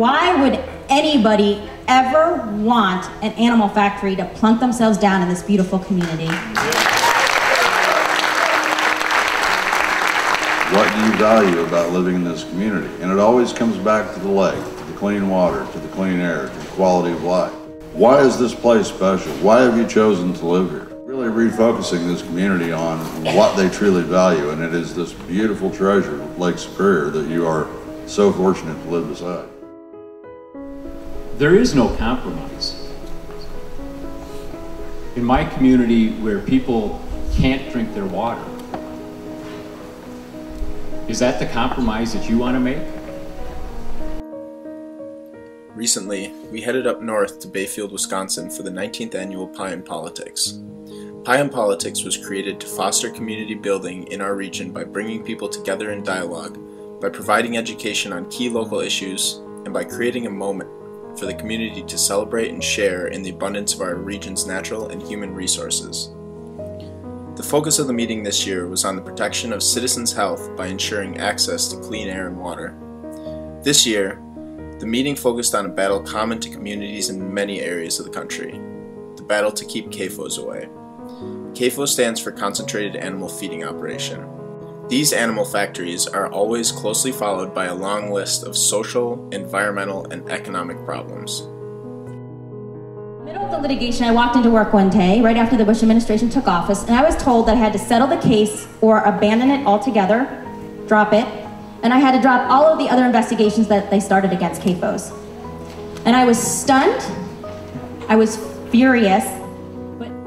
Why would anybody ever want an animal factory to plunk themselves down in this beautiful community? What do you value about living in this community? And it always comes back to the lake, to the clean water, to the clean air, to the quality of life. Why is this place special? Why have you chosen to live here? Really refocusing this community on what they truly value, and it is this beautiful treasure, Lake Superior, that you are so fortunate to live beside. There is no compromise. In my community where people can't drink their water, is that the compromise that you want to make? Recently, we headed up north to Bayfield, Wisconsin for the 19th annual Pie in Politics. Pie in Politics was created to foster community building in our region by bringing people together in dialogue, by providing education on key local issues, and by creating a moment for the community to celebrate and share in the abundance of our region's natural and human resources. The focus of the meeting this year was on the protection of citizens' health by ensuring access to clean air and water. This year, the meeting focused on a battle common to communities in many areas of the country, the battle to keep CAFOs away. CAFO stands for Concentrated Animal Feeding Operation. These animal factories are always closely followed by a long list of social, environmental, and economic problems. In the middle of the litigation, I walked into work one day, right after the Bush administration took office, and I was told that I had to settle the case or abandon it altogether, drop it, and I had to drop all of the other investigations that they started against CAFOs. And I was stunned, I was furious.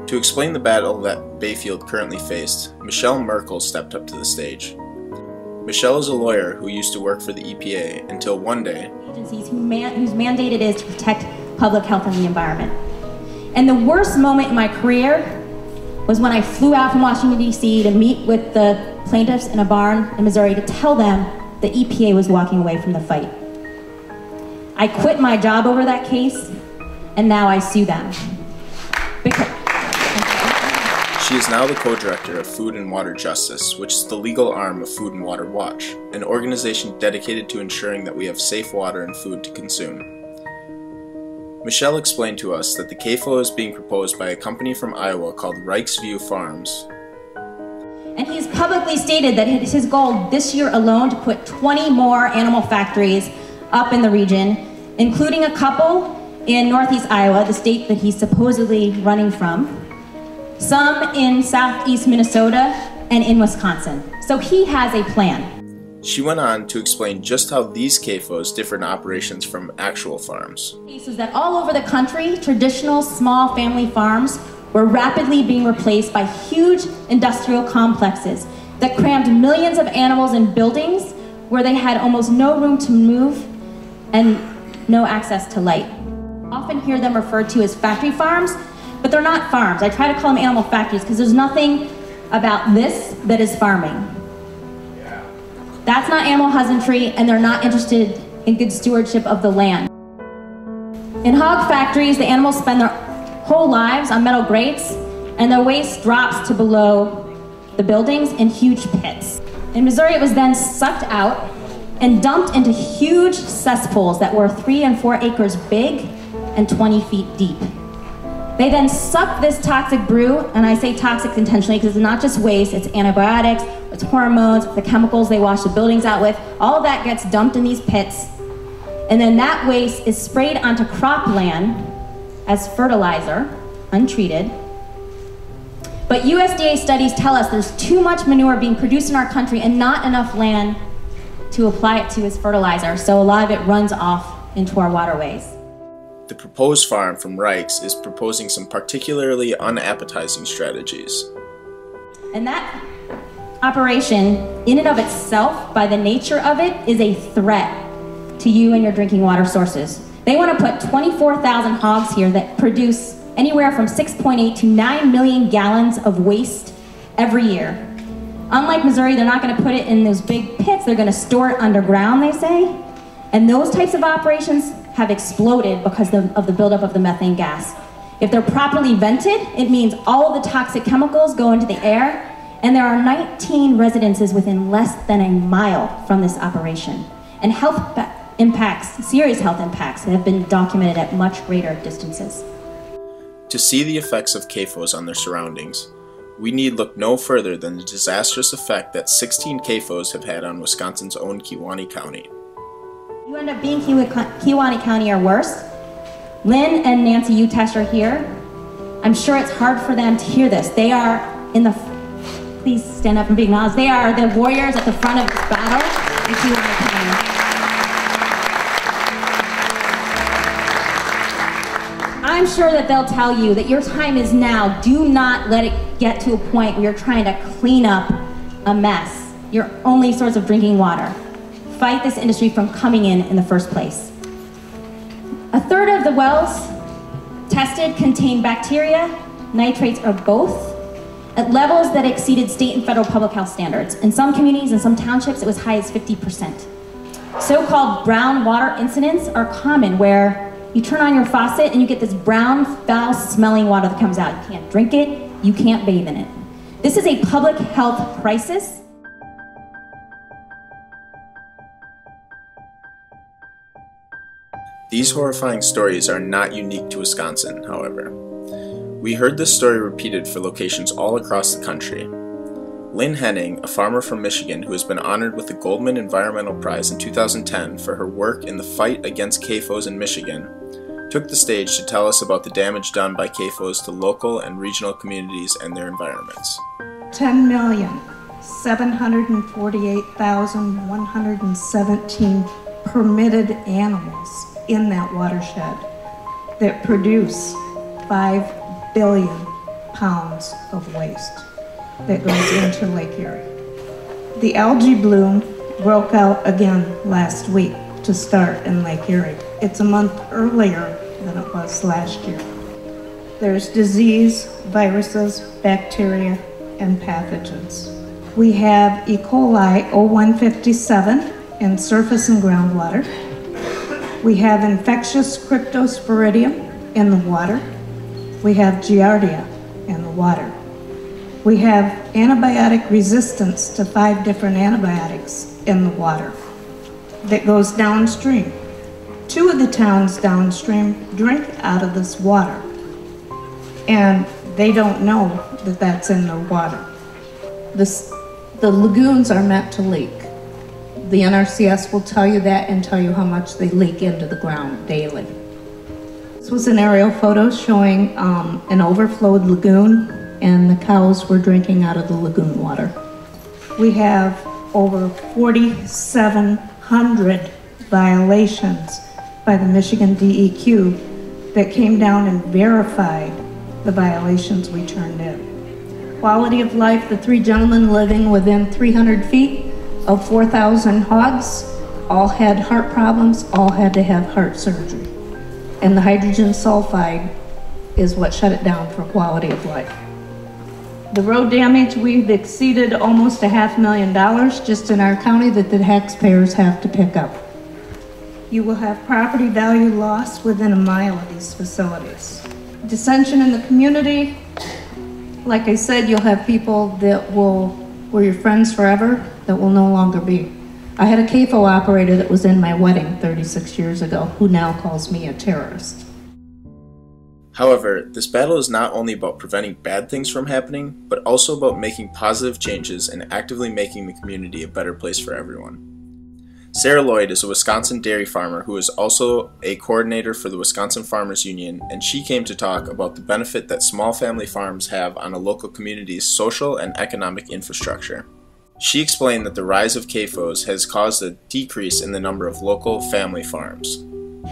To explain the battle that Bayfield currently faced, Michelle Merkel stepped up to the stage. Michelle is a lawyer who used to work for the EPA until one day, agencies whose mandate it is to protect public health and the environment. And the worst moment in my career was when I flew out from Washington, D.C. to meet with the plaintiffs in a barn in Missouri to tell them the EPA was walking away from the fight. I quit my job over that case, and now I sue them. She is now the co-director of Food and Water Justice, which is the legal arm of Food and Water Watch, an organization dedicated to ensuring that we have safe water and food to consume. Michelle explained to us that the CAFO is being proposed by a company from Iowa called Reich's View Farms. And he's publicly stated that it's his goal this year alone to put 20 more animal factories up in the region, including a couple in Northeast Iowa, the state that he's supposedly running from, some in Southeast Minnesota, and in Wisconsin. So he has a plan. She went on to explain just how these CAFOs differ in operations from actual farms. Cases that all over the country, traditional small family farms were rapidly being replaced by huge industrial complexes that crammed millions of animals in buildings where they had almost no room to move and no access to light. Often hear them referred to as factory farms, but they're not farms. I try to call them animal factories because there's nothing about this that is farming. That's not animal husbandry, and they're not interested in good stewardship of the land. In hog factories, the animals spend their whole lives on metal grates, and their waste drops to below the buildings in huge pits. In Missouri, it was then sucked out and dumped into huge cesspools that were 3 and 4 acres big and 20 feet deep. They then suck this toxic brew, and I say toxic intentionally because it's not just waste, it's antibiotics, it's hormones, the chemicals they wash the buildings out with, all of that gets dumped in these pits, and then that waste is sprayed onto cropland as fertilizer, untreated. But USDA studies tell us there's too much manure being produced in our country and not enough land to apply it to as fertilizer, so a lot of it runs off into our waterways. The proposed farm from Reich's is proposing some particularly unappetizing strategies. And that operation, in and of itself, by the nature of it, is a threat to you and your drinking water sources. They want to put 24,000 hogs here that produce anywhere from 6.8 to 9 million gallons of waste every year. Unlike Missouri, they're not going to put it in those big pits, they're going to store it underground, they say. And those types of operations have exploded because of the buildup of the methane gas. If they're properly vented, it means all of the toxic chemicals go into the air, and there are 19 residences within less than a mile from this operation. And health impacts, serious health impacts that have been documented at much greater distances. To see the effects of CAFOs on their surroundings, we need look no further than the disastrous effect that 16 CAFOs have had on Wisconsin's own Kewaunee County. You end up being Kewaunee County or worse. Lynn and Nancy Utesh are here. I'm sure it's hard for them to hear this. They are please stand up and be acknowledged. They are the warriors at the front of this battle in Kewaunee County. I'm sure that they'll tell you that your time is now. Do not let it get to a point where you're trying to clean up a mess, your only source of drinking water. Fight this industry from coming in the first place. A third of the wells tested contain bacteria, nitrates, or both, at levels that exceeded state and federal public health standards. In some communities and some townships, it was high as 50%. So-called brown water incidents are common, where you turn on your faucet and you get this brown, foul-smelling water that comes out. You can't drink it, you can't bathe in it. This is a public health crisis. These horrifying stories are not unique to Wisconsin, however. We heard this story repeated for locations all across the country. Lynn Henning, a farmer from Michigan who has been honored with the Goldman Environmental Prize in 2010 for her work in the fight against CAFOs in Michigan, took the stage to tell us about the damage done by CAFOs to local and regional communities and their environments. 10,748,117 permitted animals in that watershed that produce 5 billion pounds of waste that goes into Lake Erie. The algae bloom broke out again last week to start in Lake Erie. It's a month earlier than it was last year. There's disease, viruses, bacteria, and pathogens. We have E. coli 0157 in surface and groundwater. We have infectious cryptosporidium in the water. We have giardia in the water. We have antibiotic resistance to 5 different antibiotics in the water that goes downstream. 2 of the towns downstream drink out of this water, and they don't know that that's in their water. The lagoons are meant to leak. The NRCS will tell you that and tell you how much they leak into the ground daily. This was an aerial photo showing an overflowed lagoon, and the cows were drinking out of the lagoon water. We have over 4,700 violations by the Michigan DEQ that came down and verified the violations we turned in. Quality of life, the 3 gentlemen living within 300 feet of 4,000 hogs all had heart problems, all had to have heart surgery. And the hydrogen sulfide is what shut it down for quality of life. The road damage, we've exceeded almost $500,000 just in our county that the taxpayers have to pick up. You will have property value loss within a mile of these facilities. Dissension in the community, like I said, you'll have people that were your friends forever that will no longer be. I had a CAFO operator that was in my wedding 36 years ago who now calls me a terrorist. However, this battle is not only about preventing bad things from happening, but also about making positive changes and actively making the community a better place for everyone. Sarah Lloyd is a Wisconsin dairy farmer who is also a coordinator for the Wisconsin Farmers Union, and she came to talk about the benefit that small family farms have on a local community's social and economic infrastructure. She explained that the rise of CAFOs has caused a decrease in the number of local family farms.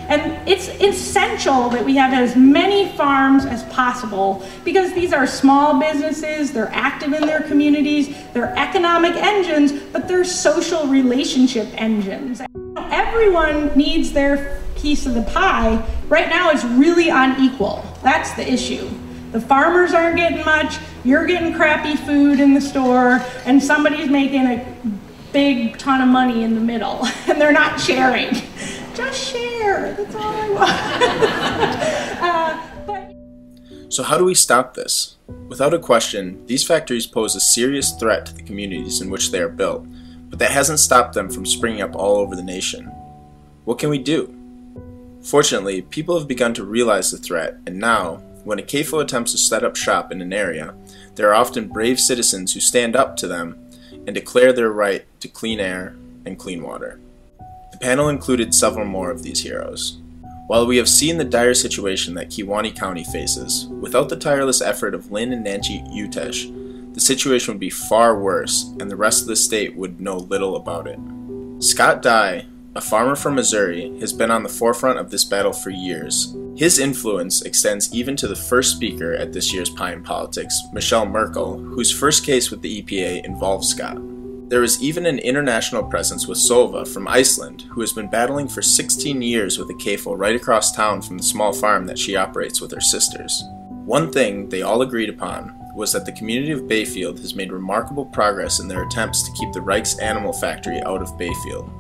And it's essential that we have as many farms as possible because these are small businesses, they're active in their communities, they're economic engines, but they're social relationship engines. Everyone needs their piece of the pie. Right now it's really unequal. That's the issue. The farmers aren't getting much, you're getting crappy food in the store, and somebody's making a big ton of money in the middle, and they're not sharing. Just share, that's all I want. So how do we stop this? Without a question, these factories pose a serious threat to the communities in which they are built, but that hasn't stopped them from springing up all over the nation. What can we do? Fortunately, people have begun to realize the threat, and now, when a CAFO attempts to set up shop in an area, there are often brave citizens who stand up to them and declare their right to clean air and clean water. The panel included several more of these heroes. While we have seen the dire situation that Kewaunee County faces, without the tireless effort of Lynn and Nancy Utesh, the situation would be far worse and the rest of the state would know little about it. Scott Dye, a farmer from Missouri, has been on the forefront of this battle for years. His influence extends even to the first speaker at this year's Pie in Politics, Michelle Merkel, whose first case with the EPA involved Scott. There is even an international presence with Solva from Iceland, who has been battling for 16 years with a CAFO right across town from the small farm that she operates with her sisters. One thing they all agreed upon was that the community of Bayfield has made remarkable progress in their attempts to keep the Reich's animal factory out of Bayfield.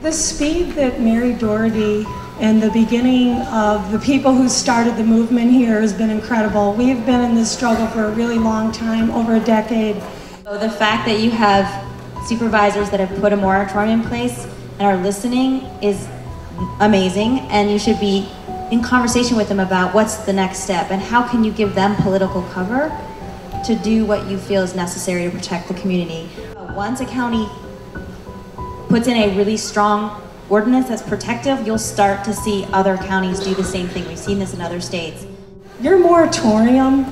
The speed that Mary Doherty and the beginning of the people who started the movement here has been incredible. We've been in this struggle for a really long time, over a decade. So the fact that you have supervisors that have put a moratorium in place and are listening is amazing, and you should be in conversation with them about what's the next step and how can you give them political cover to do what you feel is necessary to protect the community. Once a county puts in a really strong ordinance that's protective, you'll start to see other counties do the same thing. We've seen this in other states. Your moratorium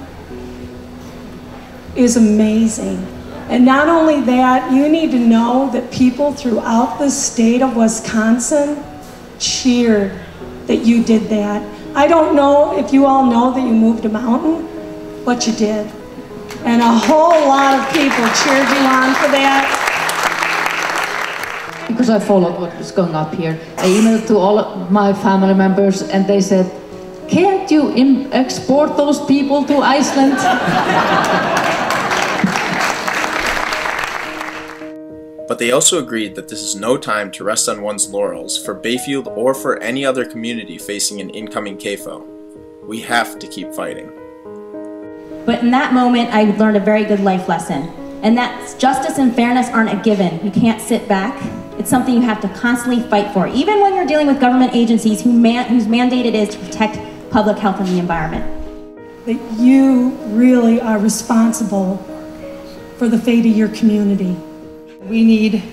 is amazing. And not only that, you need to know that people throughout the state of Wisconsin cheered that you did that. I don't know if you all know that you moved a mountain, but you did. And a whole lot of people cheered you on for that. Because I followed what was going up here. I emailed to all of my family members and they said, can't you export those people to Iceland? But they also agreed that this is no time to rest on one's laurels for Bayfield or for any other community facing an incoming CAFO. We have to keep fighting. But in that moment, I learned a very good life lesson. And that justice and fairness aren't a given. You can't sit back. It's something you have to constantly fight for, even when you're dealing with government agencies whose mandate it is to protect public health and the environment. That you really are responsible for the fate of your community. We need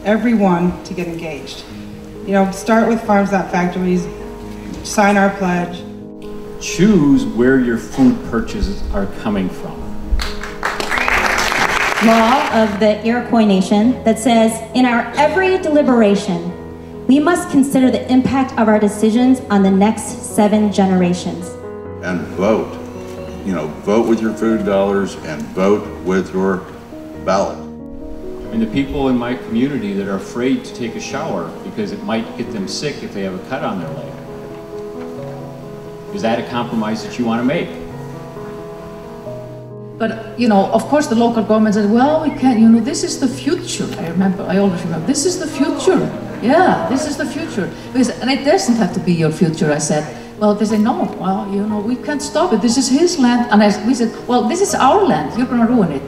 everyone to get engaged. You know, start with Farms Not Factories, sign our pledge. Choose where your food purchases are coming from. Law of the Iroquois Nation that says, in our every deliberation, we must consider the impact of our decisions on the next 7 generations. And vote. You know, vote with your food dollars and vote with your ballot. And the people in my community that are afraid to take a shower because it might get them sick if they have a cut on their leg. Is that a compromise that you want to make? But, you know, of course the local government said, well, we can't, you know, this is the future. I always remember, this is the future. Yeah, this is the future. And it doesn't have to be your future, I said. Well, they said, no, well, you know, we can't stop it. This is his land. And we said, well, this is our land. You're going to ruin it.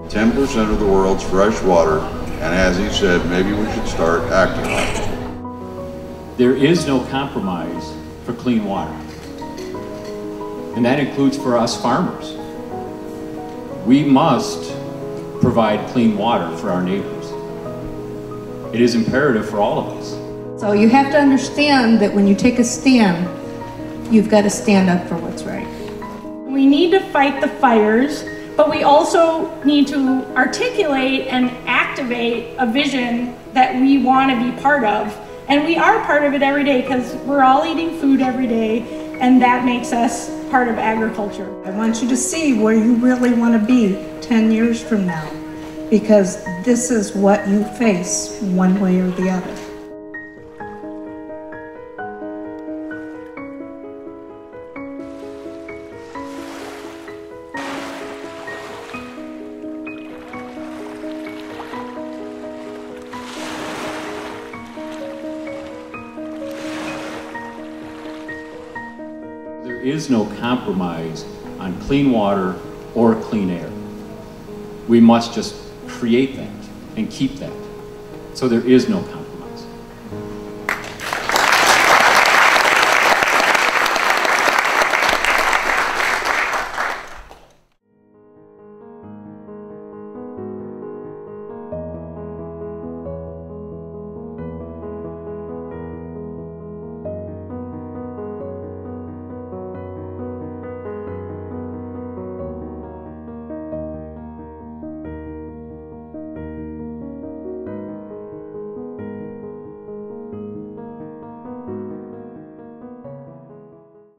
10% of the world's fresh water, and as he said, maybe we should start acting on it. There is no compromise for clean water. And that includes for us farmers. We must provide clean water for our neighbors. It is imperative for all of us. So you have to understand that when you take a stand, you've got to stand up for what's right. We need to fight the fires, but we also need to articulate and activate a vision that we want to be part of. And we are part of it every day because we're all eating food every day, and that makes us part of agriculture. I want you to see where you really want to be 10 years from now, because this is what you face one way or the other. There is no compromise on clean water or clean air. We must just create that and keep that. So there is no compromise.